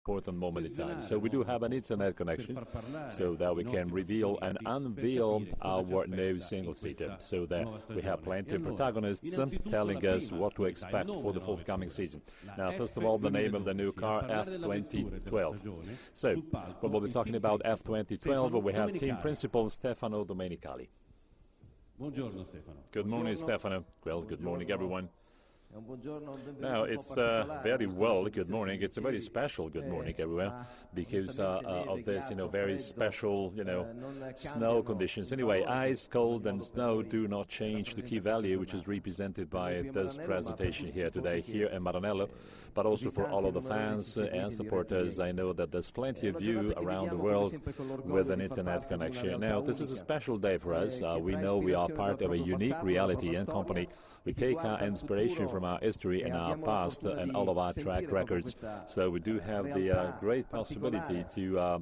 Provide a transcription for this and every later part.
important moment in time. So we do have an internet connection so that we can reveal and unveil our new single-seater. So that we have plenty of protagonists telling us what to expect for the forthcoming season. Now, first of all, the name of the new car, F2012. So, when we'll be talking about F2012, we have team principal Stefano Domenicali. Good morning, Stefano. Well, good morning, everyone. Now, it's very well, good morning. It's a very special good morning everywhere because of this, very special, snow conditions. Anyway, ice, cold, and snow do not change the key value, which is represented by this presentation here today, here in Maranelu, but also for all of the fans and supporters. I know that there's plenty of you around the world with an internet connection. Now, this is a special day for us. We know we are part of a unique reality and company. We take our inspiration from our history and our past and all of our track records. So we do have the great possibility to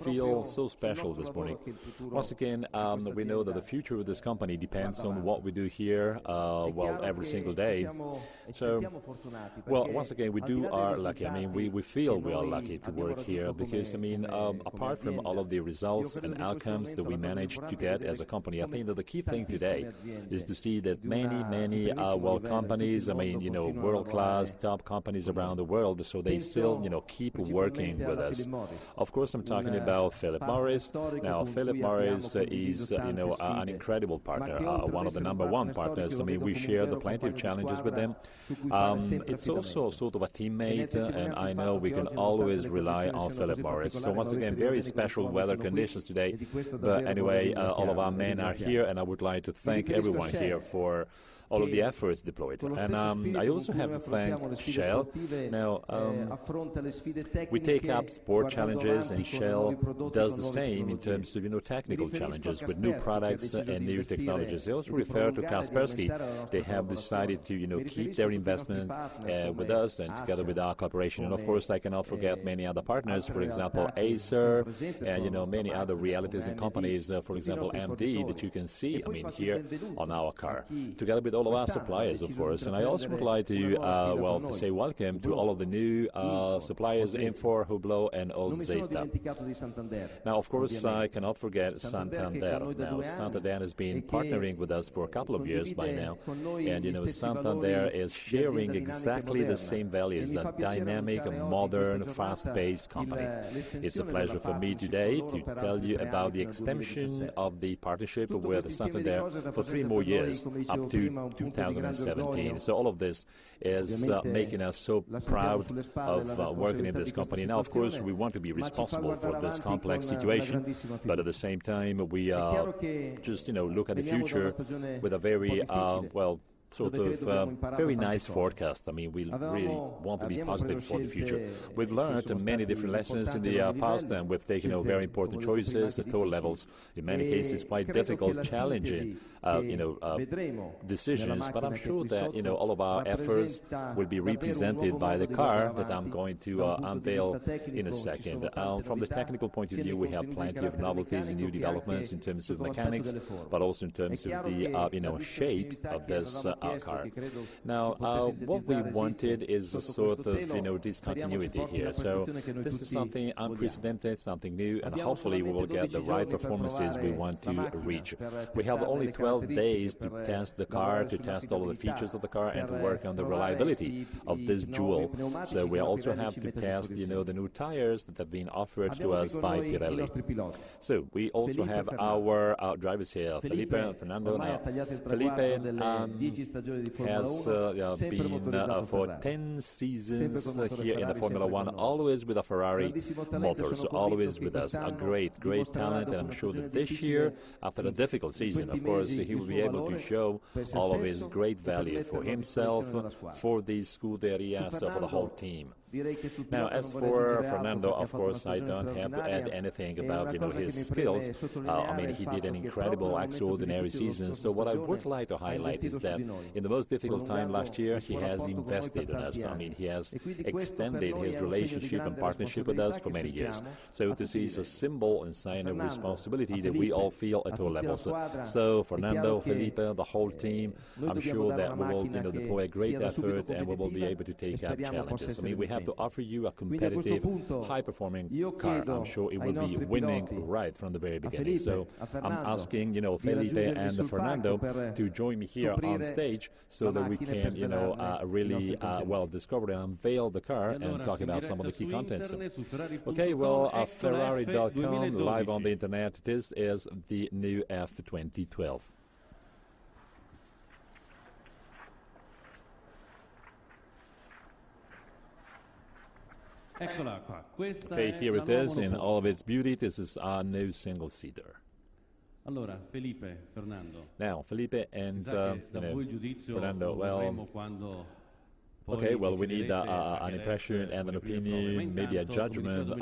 feel so special this morning. Once again, we know that the future of this company depends on what we do here, every single day. So, once again, we are lucky. I mean, we feel we are lucky to work here because, apart from all of the results and outcomes that we managed to get as a company, I think that the key thing today is to see that many companies, world-class top companies around the world, so they still, keep working with us. Of course, I'm talking about Philip Morris. Now, Philip Morris is, an incredible partner, one of the #1 partners. We share plenty of challenges with them. It's also sort of a teammate, and I know we can always rely on Philip Morris. So once again, very special weather conditions today. But anyway, all of our men are here, and I would like to thank everyone here for all of the efforts deployed. And I also have to thank Shell. Now, we take up sport challenges, and Shell does the same in terms of, technical challenges with new products and new technologies. I also refer to Kaspersky. They have decided to, keep their investment with us and together with our cooperation. And of course, I cannot forget many other partners, for example, Acer, and, many other realities and companies, for example, MD, that you can see, here on our car, together with all of our suppliers, of course. And I also would like to, to say welcome to all of the new suppliers, Infor, Hublot, and Ozeta. Now, of course, I cannot forget Santander. Now, Santander has been partnering with us for a couple of years by now, and, Santander is sharing exactly the same values, a dynamic, modern, fast-paced company. It's a pleasure for me today to tell you about the extension of the partnership with Santander for 3 more years, up to 2017. So all of this is making us so proud of working in this company. Now, of course, we want to be responsible for this complex situation, but at the same time, we just, look at the future with a very, very nice forecast. We really want to be positive for the future. We've learned many different lessons in the past, and we've taken very important choices at all levels. In many cases, quite difficult, challenging, decisions. But I'm sure that all of our efforts will be represented by the car that I'm going to unveil in a second. From the technical point of view, we have plenty of novelties and new developments in terms of mechanics, but also in terms of the shapes of this car. Now, what we wanted is a sort of, discontinuity here. So this is something unprecedented, something new, and hopefully we will get the right performances we want to reach. We have only 12 days to test the car, to test all of the features of the car, and to work on the reliability of this jewel. So we also have to test, the new tires that have been offered to us by Pirelli. So we also have our drivers here, Felipe and Fernando. Now, Felipe has been for 10 seasons here in the Formula One, always with a Ferrari motor, so always with us. A great talent, and I'm sure that this year, after a difficult season, of course, he will be able to show all of his great value for himself, for the Scuderia, so for the whole team. Now, as for Fernando, of course, I don't have to add anything about his skills. He did an incredible, extraordinary season. So what I would like to highlight is that in the most difficult time last year, he has invested in us. I mean, he has extended his relationship and partnership with us for many years. So this is a symbol and sign of responsibility that we all feel at all levels. So Fernando, Felipe, the whole team, I'm sure that we will deploy a great effort and we will be able to take up challenges. I mean, we have to offer you a competitive, high-performing car. I'm sure it will be winning right from the very beginning. So I'm asking, Felipe and Fernando to join me here on stage so that we can, really, discover and unveil the car and talk about some of the key contents. Okay, well, Ferrari.com, live on the internet. This is the new F2012. Okay, here it is in all of its beauty. This is our new single-seater. Now, Felipe and Fernando, okay, well, we need an impression and an opinion, maybe a judgment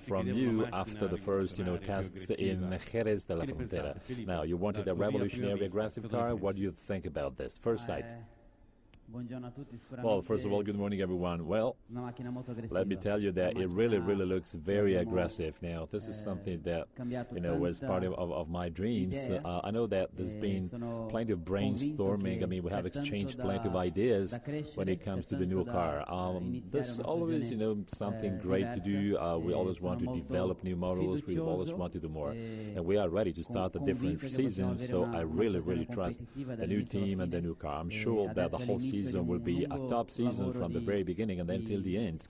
from you after the first, tests in Jerez de la Frontera. Now, you wanted a revolutionary, aggressive car. What do you think about this? First sight. Well, first of all, good morning, everyone. Well, let me tell you that it really looks very aggressive. Now, this is something that, was part of my dreams. I know that there's been plenty of brainstorming. I mean, we have exchanged plenty of ideas when it comes to the new car. There's always, something great to do. We always want to develop new models. We always want to do more. And we are ready to start a different season, so I really trust the new team and the new car. I'm sure that the whole season will be a top season from the very beginning and then till the end.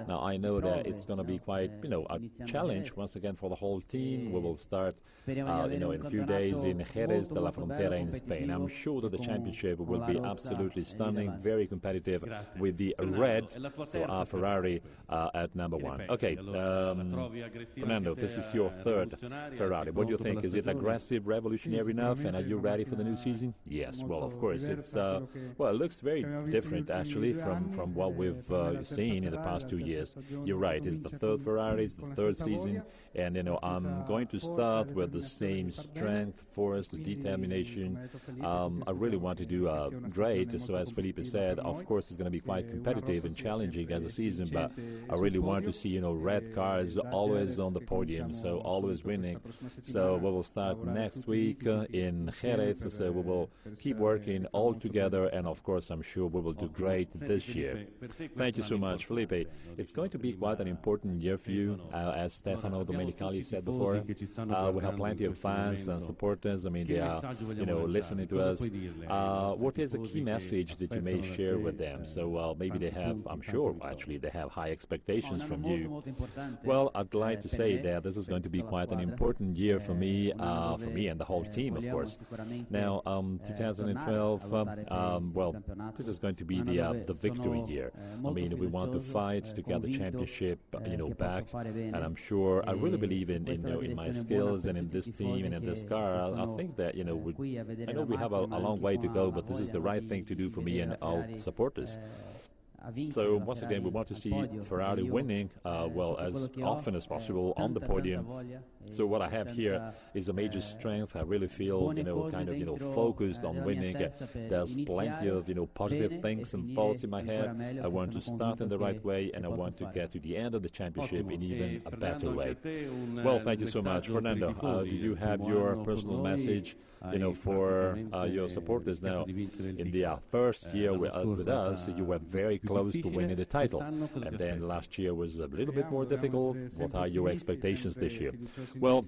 Now, I know that it's going to be quite, a challenge once again for the whole team. We will start, in a few days in Jerez de la Frontera in Spain. I'm sure that the championship will be absolutely stunning, very competitive with the red, so our Ferrari at number one. Okay, Fernando, this is your third Ferrari. What do you think? Is it aggressive, revolutionary enough, and are you ready for the new season? Yes, well, of course. It's, it looks very different, actually, from what we've seen in the past 2 years. You're right, it's the third Ferrari, it's the third season, and, I'm going to start with the same strength, force, determination. I really want to do great, so as Felipe said, of course it's going to be quite competitive and challenging as a season, but I really want to see, red cars always on the podium, so always winning. So we will start next week in Jerez, so we will keep working all together, and of course I'm sure we will do great this year. Thank you so much, Felipe. It's going to be quite an important year for you, as Stefano Domenicali said before. We have plenty of fans and supporters. I mean, they are, listening to us. What is a key message that you may share with them? So maybe they have, I'm sure, actually, they have high expectations from you. Well, I'd like to say that this is going to be quite an important year for me and the whole team, of course. Now, 2012, this is going to be the victory year. I mean, we want to fight to get the championship, back, and I'm sure, I really believe in my skills and in this team and in this car. I think that, I know we have a long way to go, but this is the right thing to do for me and all supporters. So once again, we want to see Ferrari winning, as often as possible on the podium. So what I have here is a major strength. I really feel, focused on winning. There's plenty of, positive things and thoughts in my head. I want to start in the right way, and I want to get to the end of the championship in even a better way. Well, thank you so much. Fernando, do you have your personal message, for your supporters now? In the first year with us, you were very close to winning the title, and then last year was a little bit more difficult. What are your expectations this year? Well,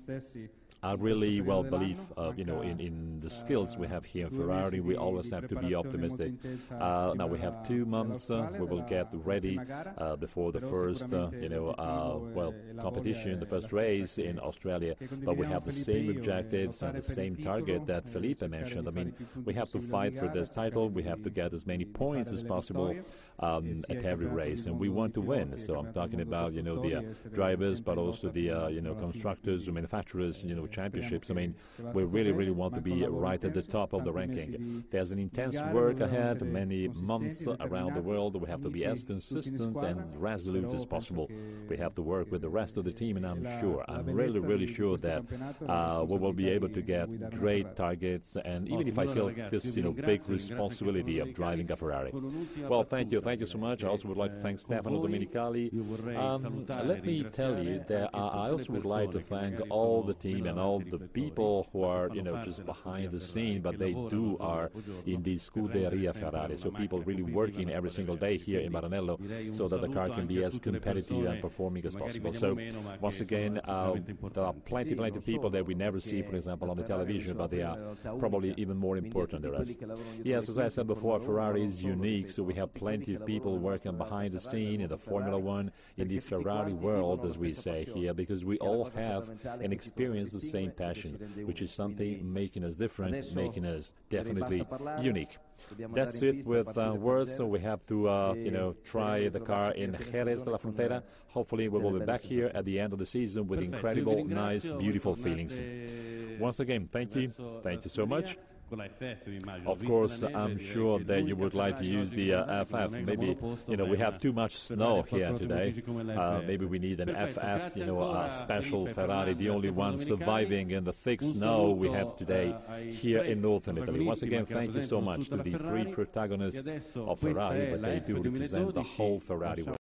I really believe, in the skills we have here in Ferrari. We always have to be optimistic. Now we have 2 months. We will get ready before the first, competition, the first race in Australia. But we have the same objectives and the same target that Felipe mentioned. I mean, we have to fight for this title. We have to get as many points as possible at every race, and we want to win. So I'm talking about, the drivers, but also the, constructors, the manufacturers, championships. I mean, we really, really want to be right at the top of the ranking. There's an intense work ahead, many months around the world. We have to be as consistent and resolute as possible. We have to work with the rest of the team, and I'm really, really sure that we will be able to get great targets, and even if I feel this, big responsibility of driving a Ferrari. Well, thank you so much. I also would like to thank Stefano Domenicali. Let me tell you that I also would like to thank all the team and all the people who are, just behind the scene, but they are in the Scuderia Ferrari. So people really working every single day here in Maranello so that the car can be as competitive and performing as possible. So once again, there are plenty of people that we never see, for example, on the television, but they are probably even more important than us. Yes, as I said before, Ferrari is unique, so we have plenty of people working behind the scene in the Formula One, in the Ferrari world, as we say here, because we all have and experience the same passion, which is something making us different, making us definitely unique. That's it with words, so we have to, try the car in Jerez de la Frontera. Hopefully we will be back here at the end of the season with incredible, nice, beautiful feelings. Once again, thank you so much. Of course, I'm sure that you would like to use the FF. Maybe, we have too much snow here today. Maybe we need an FF, a special Ferrari, the only one surviving in the thick snow we have today here in northern Italy. Once again, thank you so much to the three protagonists of Ferrari, but they do represent the whole Ferrari world.